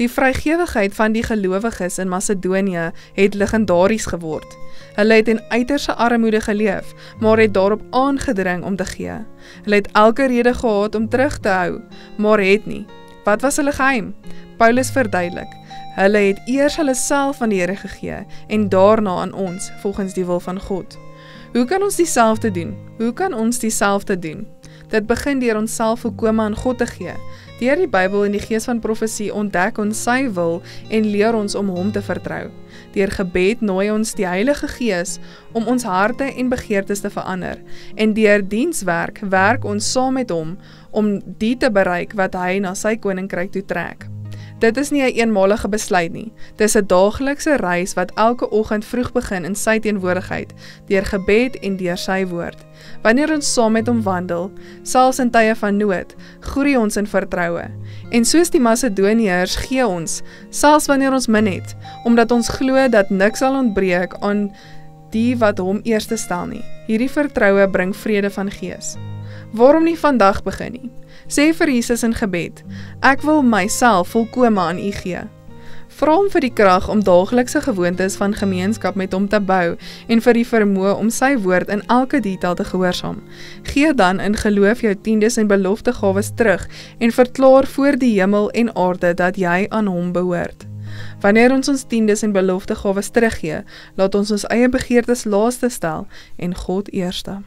Die vrygewigheid van die gelowiges in Macedonië het legendaries geword. Hulle het in uiterste armoede geleef, maar het daarop aangedring om te gee. Hulle het elke rede gehad om terug te hou, maar het nie. Wat was hulle geheim? Paulus verduidelik. Hulle het eers hulle self aan die Here gegee en daarna aan ons, volgens die wil van God. Hoe kan ons dieselfde doen? Hoe kan ons dieselfde doen? Dit begin deur onsself volkome aan God te gee. Deur die Bybel en die gees van profesie ontdek ons sy wil en leer ons om hom te vertrou. Deur gebed nooi ons die Heilige Gees om ons harte en begeertes te verander. En deur dienswerk werk ons saam met hom om die te bereik wat hy na sy koninkryk toe trek. Dit is nie 'n eenmalige besluit nie. Dis 'n daaglikse reis wat elke oggend vroeg begin in sy teenwoordigheid, deur gebed en deur sy woord. Wanneer ons saam met hom wandel, selfs in tye van nood, groei ons in vertroue. En soos die Macedoniërs gee ons, selfs wanneer ons min het, omdat ons glo dat niks sal ontbreek aan die wat hom eerste stel nie. Hierdie vertroue bring vrede van gees. Waarom nie vandag begin nie? Sê vir Jesus in gebed, ek wil myself volkome aan U gee. Vra hom vir die krag om daaglikse gewoontes van gemeenskap met hom te bou en vir die vermoë om sy woord in elke detail te gehoorsaam. Gee dan in geloof jou tiendes en beloftegawes terug en verklaar voor die hemel en aarde dat jy aan hom behoort. Wanneer ons tiendes en beloftegawes teruggee, laat ons eie begeertes laaste stel en God eerste.